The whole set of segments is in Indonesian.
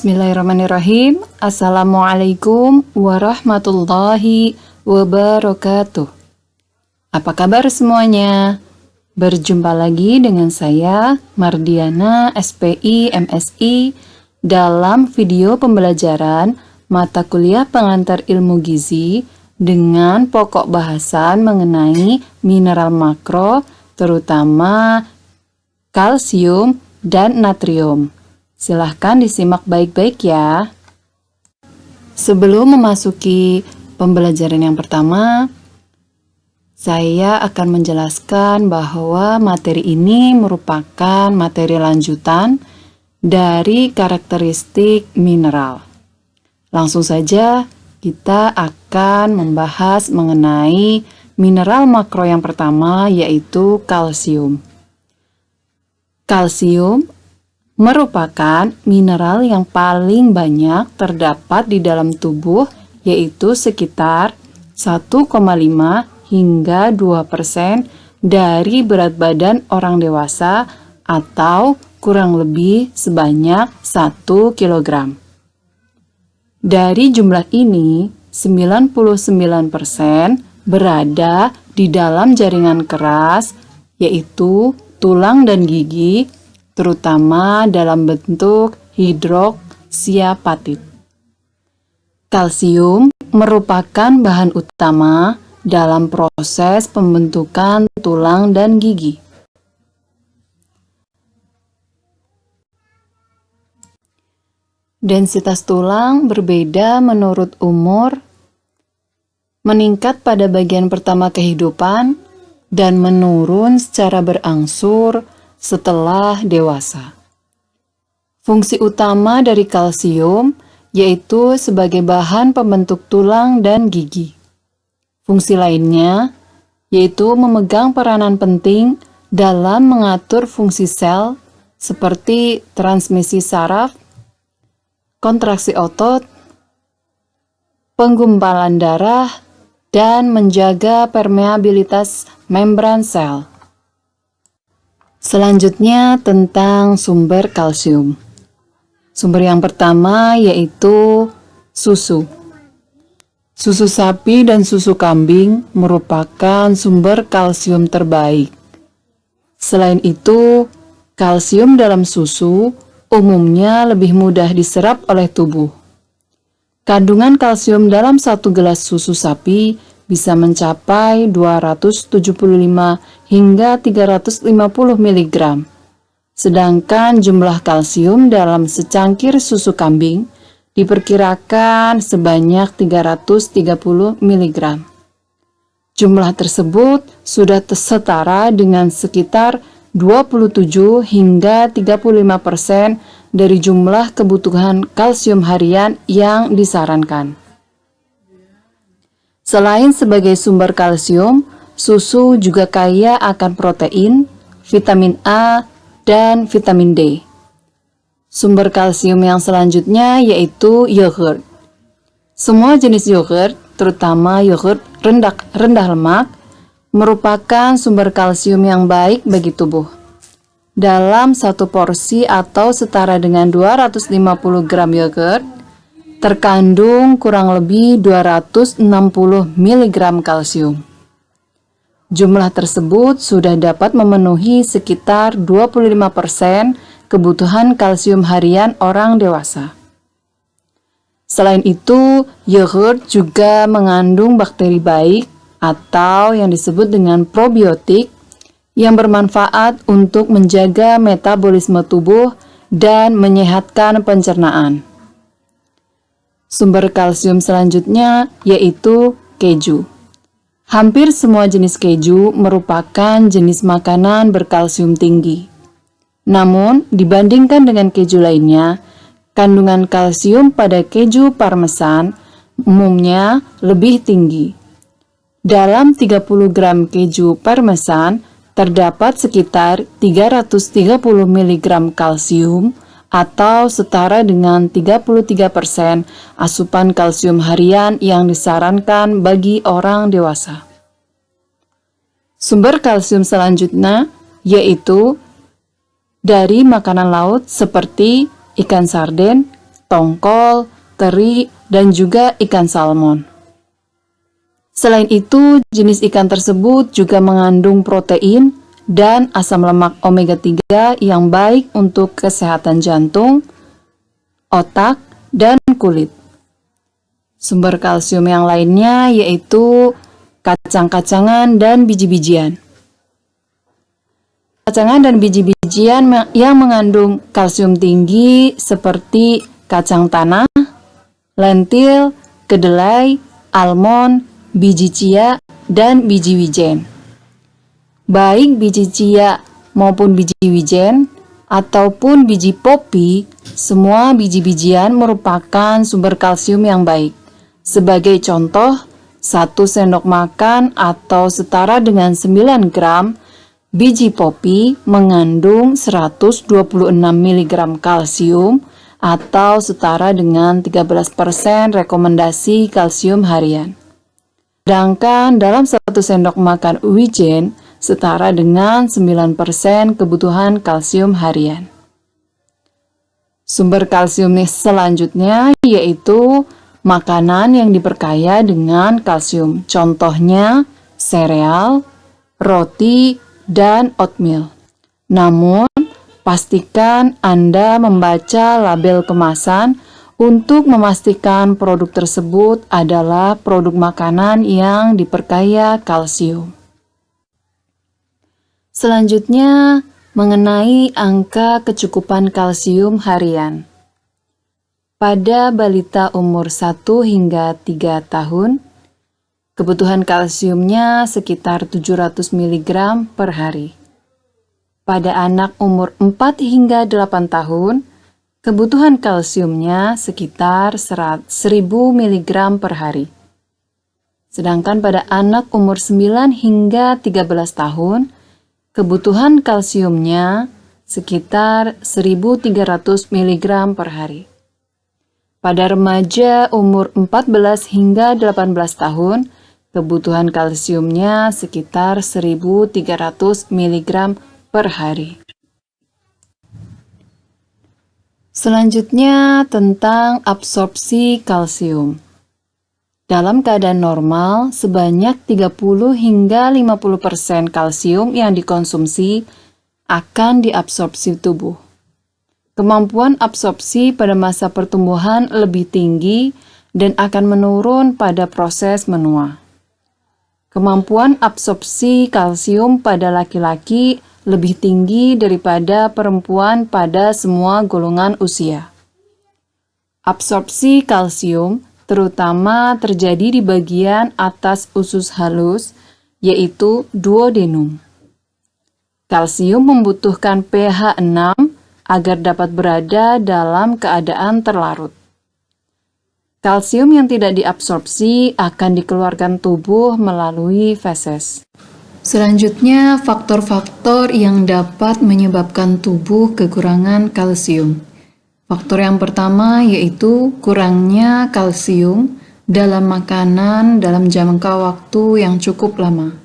Bismillahirrahmanirrahim. Assalamualaikum warahmatullahi wabarakatuh. Apa kabar semuanya? Berjumpa lagi dengan saya, Mardiana, SPI, MSI, dalam video pembelajaran mata kuliah pengantar ilmu gizi dengan pokok bahasan mengenai mineral makro, terutama kalsium dan natrium. Silahkan disimak baik-baik ya. Sebelum memasuki pembelajaran yang pertama, saya akan menjelaskan bahwa materi ini merupakan materi lanjutan dari karakteristik mineral. Langsung saja kita akan membahas mengenai mineral makro yang pertama, yaitu kalsium. Kalsium merupakan mineral yang paling banyak terdapat di dalam tubuh, yaitu sekitar 1,5 hingga 2% dari berat badan orang dewasa atau kurang lebih sebanyak 1 kg. Dari jumlah ini, 99% berada di dalam jaringan keras, yaitu tulang dan gigi, terutama dalam bentuk hidroksiapatit. Kalsium merupakan bahan utama dalam proses pembentukan tulang dan gigi. Densitas tulang berbeda menurut umur, meningkat pada bagian pertama kehidupan, dan menurun secara berangsur setelah dewasa. Fungsi utama dari kalsium yaitu sebagai bahan pembentuk tulang dan gigi. Fungsi lainnya yaitu memegang peranan penting dalam mengatur fungsi sel seperti transmisi saraf, kontraksi otot, penggumpalan darah, dan menjaga permeabilitas membran sel. Selanjutnya tentang sumber kalsium. Sumber yang pertama yaitu susu. Susu sapi dan susu kambing merupakan sumber kalsium terbaik. Selain itu, kalsium dalam susu umumnya lebih mudah diserap oleh tubuh. Kandungan kalsium dalam 1 gelas susu sapi bisa mencapai 275 hingga 350 mg. Sedangkan jumlah kalsium dalam secangkir susu kambing diperkirakan sebanyak 330 mg. Jumlah tersebut sudah setara dengan sekitar 27 hingga 35% dari jumlah kebutuhan kalsium harian yang disarankan. Selain sebagai sumber kalsium, susu juga kaya akan protein, vitamin A, dan vitamin D. Sumber kalsium yang selanjutnya yaitu yogurt. Semua jenis yogurt, terutama yogurt rendah lemak, merupakan sumber kalsium yang baik bagi tubuh. Dalam satu porsi atau setara dengan 250 gram yogurt, terkandung kurang lebih 260 mg kalsium. Jumlah tersebut sudah dapat memenuhi sekitar 25% kebutuhan kalsium harian orang dewasa. Selain itu, yogurt juga mengandung bakteri baik atau yang disebut dengan probiotik yang bermanfaat untuk menjaga metabolisme tubuh dan menyehatkan pencernaan. Sumber kalsium selanjutnya yaitu keju. Hampir semua jenis keju merupakan jenis makanan berkalsium tinggi. Namun, dibandingkan dengan keju lainnya, kandungan kalsium pada keju parmesan umumnya lebih tinggi. Dalam 30 gram keju parmesan, terdapat sekitar 330 mg kalsium atau setara dengan 33% asupan kalsium harian yang disarankan bagi orang dewasa. Sumber kalsium selanjutnya yaitu dari makanan laut seperti ikan sarden, tongkol, teri, dan juga ikan salmon. Selain itu, jenis ikan tersebut juga mengandung protein dan asam lemak omega 3 yang baik untuk kesehatan jantung, otak, dan kulit. Sumber kalsium yang lainnya yaitu kacang-kacangan dan biji-bijian. Kacangan dan biji-bijian yang mengandung kalsium tinggi seperti kacang tanah, lentil, kedelai, almond, biji chia, dan biji wijen. Baik biji chia maupun biji wijen ataupun biji popi, semua biji-bijian merupakan sumber kalsium yang baik. Sebagai contoh, 1 sendok makan atau setara dengan 9 gram biji popi mengandung 126 mg kalsium atau setara dengan 13% rekomendasi kalsium harian. Sedangkan dalam 1 sendok makan wijen setara dengan 9% kebutuhan kalsium harian. Sumber kalsium selanjutnya yaitu makanan yang diperkaya dengan kalsium. Contohnya sereal, roti, dan oatmeal. Namun, pastikan Anda membaca label kemasan untuk memastikan produk tersebut adalah produk makanan yang diperkaya kalsium. Selanjutnya, mengenai angka kecukupan kalsium harian. Pada balita umur 1 hingga 3 tahun, kebutuhan kalsiumnya sekitar 700 mg per hari. Pada anak umur 4 hingga 8 tahun, kebutuhan kalsiumnya sekitar 1000 mg per hari. Sedangkan pada anak umur 9 hingga 13 tahun, kebutuhan kalsiumnya sekitar 1300 mg per hari. Pada remaja umur 14 hingga 18 tahun, kebutuhan kalsiumnya sekitar 1300 mg per hari. Selanjutnya tentang absorpsi kalsium. Dalam keadaan normal, sebanyak 30 hingga 50% kalsium yang dikonsumsi akan diabsorpsi tubuh. Kemampuan absorpsi pada masa pertumbuhan lebih tinggi dan akan menurun pada proses menua. Kemampuan absorpsi kalsium pada laki-laki lebih tinggi daripada perempuan pada semua golongan usia. Absorpsi kalsium terutama terjadi di bagian atas usus halus, yaitu duodenum. Kalsium membutuhkan pH 6 agar dapat berada dalam keadaan terlarut. Kalsium yang tidak diabsorpsi akan dikeluarkan tubuh melalui feses. Selanjutnya, faktor-faktor yang dapat menyebabkan tubuh kekurangan kalsium. Faktor yang pertama yaitu kurangnya kalsium dalam makanan dalam jangka waktu yang cukup lama.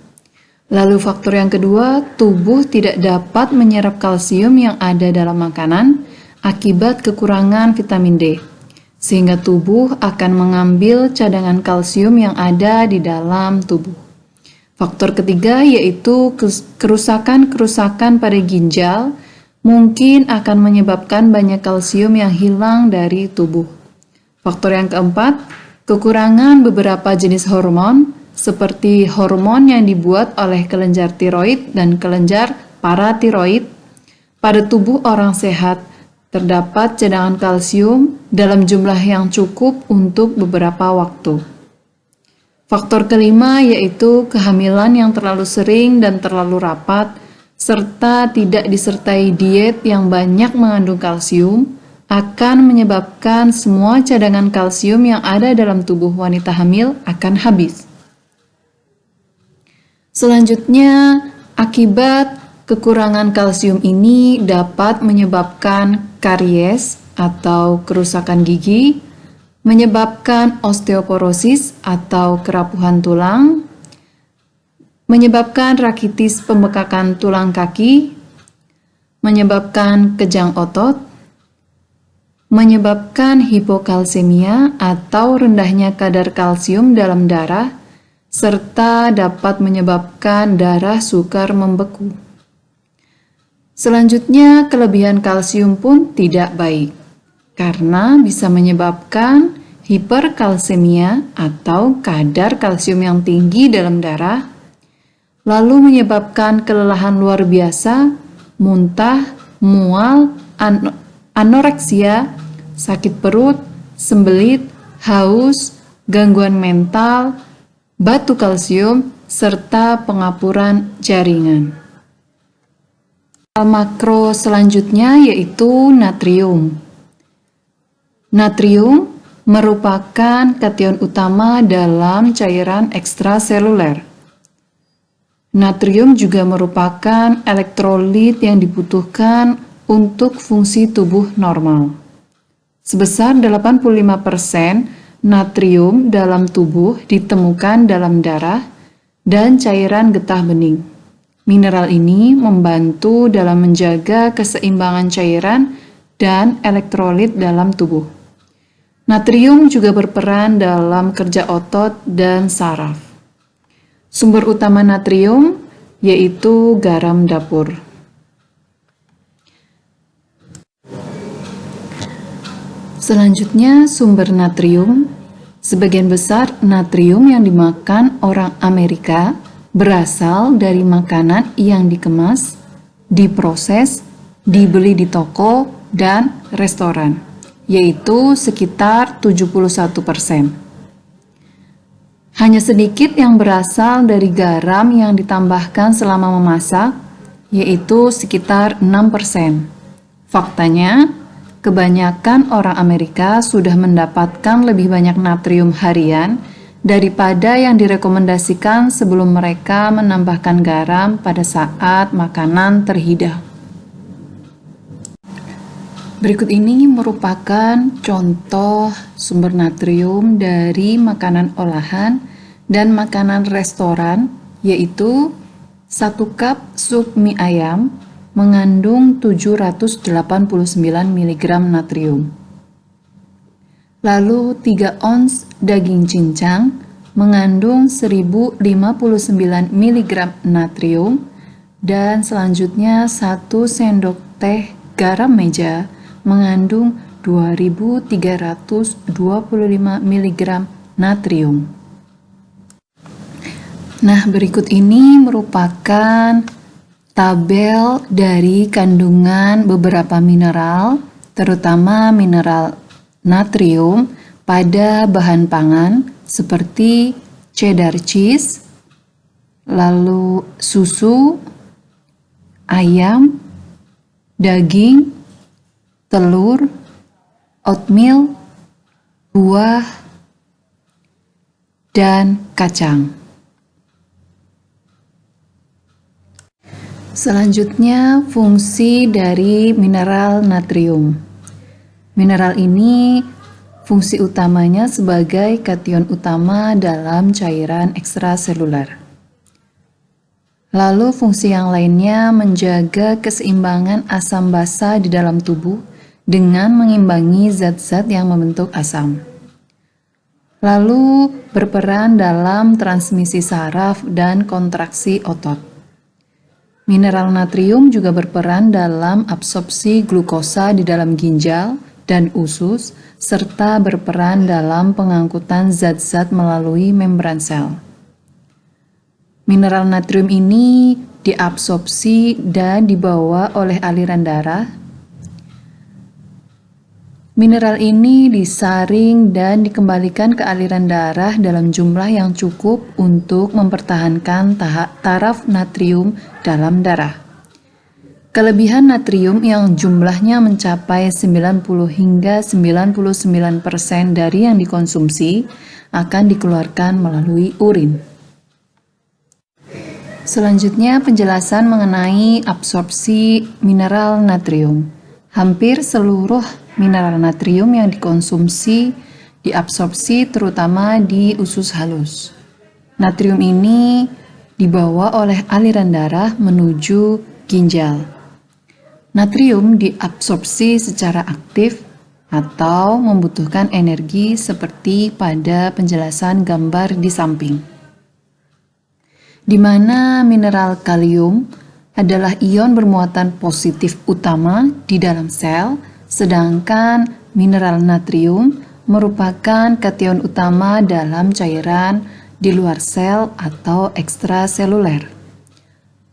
Lalu faktor yang kedua, tubuh tidak dapat menyerap kalsium yang ada dalam makanan akibat kekurangan vitamin D, sehingga tubuh akan mengambil cadangan kalsium yang ada di dalam tubuh. Faktor ketiga yaitu kerusakan-kerusakan pada ginjal mungkin akan menyebabkan banyak kalsium yang hilang dari tubuh. Faktor yang keempat, kekurangan beberapa jenis hormon seperti hormon yang dibuat oleh kelenjar tiroid dan kelenjar paratiroid. Pada tubuh orang sehat terdapat cadangan kalsium dalam jumlah yang cukup untuk beberapa waktu. Faktor kelima yaitu kehamilan yang terlalu sering dan terlalu rapat, serta tidak disertai diet yang banyak mengandung kalsium, akan menyebabkan semua cadangan kalsium yang ada dalam tubuh wanita hamil akan habis. Selanjutnya, akibat kekurangan kalsium ini dapat menyebabkan karies atau kerusakan gigi, menyebabkan osteoporosis atau kerapuhan tulang, menyebabkan rakitis pembekakan tulang kaki, menyebabkan kejang otot, menyebabkan hipokalsemia atau rendahnya kadar kalsium dalam darah, serta dapat menyebabkan darah sukar membeku. Selanjutnya, kelebihan kalsium pun tidak baik, karena bisa menyebabkan hiperkalsemia atau kadar kalsium yang tinggi dalam darah, lalu menyebabkan kelelahan luar biasa, muntah, mual, anoreksia, sakit perut, sembelit, haus, gangguan mental, batu kalsium, serta pengapuran jaringan. Hal makro selanjutnya yaitu natrium. Natrium merupakan kation utama dalam cairan ekstraseluler. Natrium juga merupakan elektrolit yang dibutuhkan untuk fungsi tubuh normal. Sebesar 85% natrium dalam tubuh ditemukan dalam darah dan cairan getah bening. Mineral ini membantu dalam menjaga keseimbangan cairan dan elektrolit dalam tubuh. Natrium juga berperan dalam kerja otot dan saraf. Sumber utama natrium yaitu garam dapur. Selanjutnya, sumber natrium. Sebagian besar natrium yang dimakan orang Amerika berasal dari makanan yang dikemas, diproses, dibeli di toko, dan restoran, yaitu sekitar 71%. Hanya sedikit yang berasal dari garam yang ditambahkan selama memasak, yaitu sekitar 6%. Faktanya, kebanyakan orang Amerika sudah mendapatkan lebih banyak natrium harian daripada yang direkomendasikan sebelum mereka menambahkan garam pada saat makanan terhidang. Berikut ini merupakan contoh sumber natrium dari makanan olahan dan makanan restoran, yaitu 1 cup sup mie ayam mengandung 789 mg natrium. Lalu 3 ons daging cincang mengandung 1059 mg natrium, dan selanjutnya 1 sendok teh garam meja mengandung 2325 mg natrium. Nah, berikut ini merupakan tabel dari kandungan beberapa mineral, terutama mineral natrium pada bahan pangan seperti cheddar cheese, lalu susu, ayam, daging, telur, oatmeal, buah, dan kacang. Selanjutnya, fungsi dari mineral natrium. Mineral ini fungsi utamanya sebagai kation utama dalam cairan ekstraseluler. Lalu fungsi yang lainnya menjaga keseimbangan asam basa di dalam tubuh dengan mengimbangi zat-zat yang membentuk asam. Lalu berperan dalam transmisi saraf dan kontraksi otot. Mineral natrium juga berperan dalam absorpsi glukosa di dalam ginjal dan usus, serta berperan dalam pengangkutan zat-zat melalui membran sel. Mineral natrium ini diabsorpsi dan dibawa oleh aliran darah. Mineral ini disaring dan dikembalikan ke aliran darah dalam jumlah yang cukup untuk mempertahankan taraf natrium dalam darah. Kelebihan natrium yang jumlahnya mencapai 90 hingga 99% dari yang dikonsumsi akan dikeluarkan melalui urin. Selanjutnya, penjelasan mengenai absorpsi mineral natrium. Hampir seluruh mineral natrium yang dikonsumsi diabsorpsi terutama di usus halus. Natrium ini dibawa oleh aliran darah menuju ginjal. Natrium diabsorpsi secara aktif atau membutuhkan energi seperti pada penjelasan gambar di samping. Di mana mineral kalium adalah ion bermuatan positif utama di dalam sel, sedangkan mineral natrium merupakan kation utama dalam cairan di luar sel atau ekstraseluler.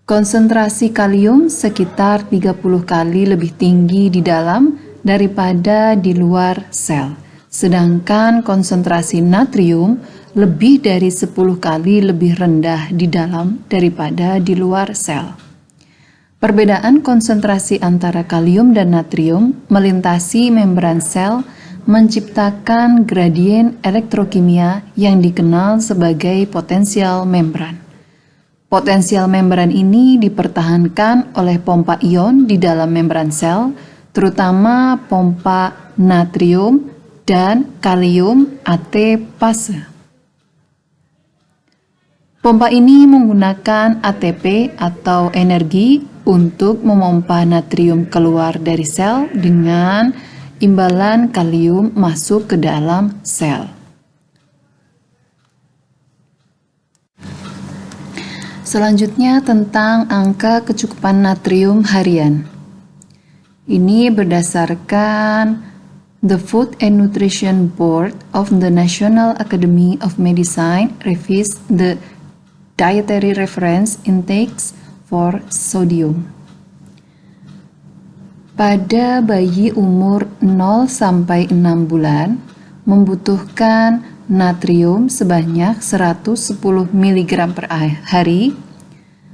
Konsentrasi kalium sekitar 30 kali lebih tinggi di dalam daripada di luar sel, sedangkan konsentrasi natrium lebih dari 10 kali lebih rendah di dalam daripada di luar sel. Perbedaan konsentrasi antara kalium dan natrium melintasi membran sel menciptakan gradien elektrokimia yang dikenal sebagai potensial membran. Potensial membran ini dipertahankan oleh pompa ion di dalam membran sel, terutama pompa natrium dan kalium ATPase. Pompa ini menggunakan ATP atau energi untuk memompa natrium keluar dari sel dengan imbalan kalium masuk ke dalam sel. Selanjutnya tentang angka kecukupan natrium harian. Ini berdasarkan The Food and Nutrition Board of the National Academy of Medicine revise the dietary reference intakes for sodium. Pada bayi umur 0 sampai 6 bulan membutuhkan natrium sebanyak 110 mg per hari,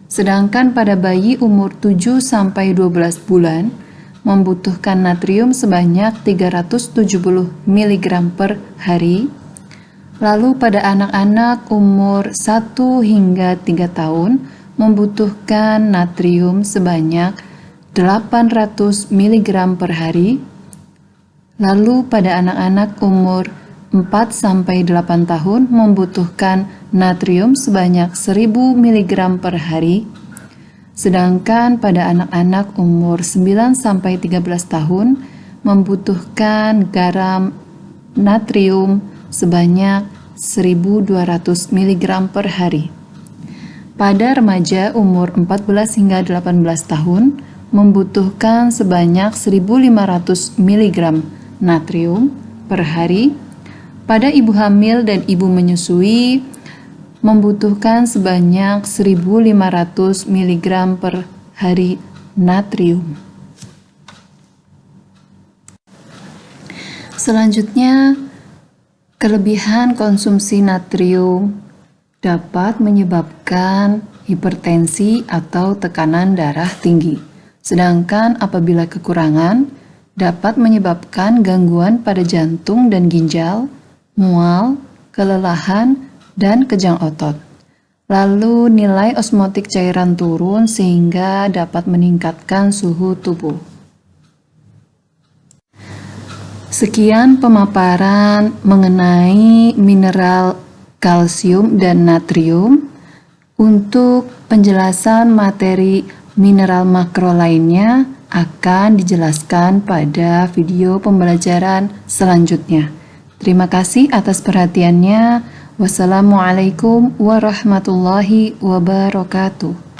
sedangkan pada bayi umur 7 sampai 12 bulan membutuhkan natrium sebanyak 370 mg per hari. Lalu pada anak-anak umur 1 hingga 3 tahun membutuhkan natrium sebanyak 800 mg per hari. Lalu pada anak-anak umur 4 sampai 8 tahun membutuhkan natrium sebanyak 1000 mg per hari. Sedangkan pada anak-anak umur 9 sampai 13 tahun membutuhkan garam natrium sebanyak 1200 mg per hari. Pada remaja umur 14 hingga 18 tahun membutuhkan sebanyak 1500 mg natrium per hari. Pada ibu hamil dan ibu menyusui membutuhkan sebanyak 1500 mg per hari natrium. Selanjutnya, kelebihan konsumsi natrium dapat menyebabkan hipertensi atau tekanan darah tinggi. Sedangkan apabila kekurangan, dapat menyebabkan gangguan pada jantung dan ginjal, mual, kelelahan, dan kejang otot. Lalu nilai osmotik cairan turun sehingga dapat meningkatkan suhu tubuh. Sekian pemaparan mengenai mineral kalsium dan natrium. Untuk penjelasan materi mineral makro lainnya akan dijelaskan pada video pembelajaran selanjutnya. Terima kasih atas perhatiannya. Wassalamualaikum warahmatullahi wabarakatuh.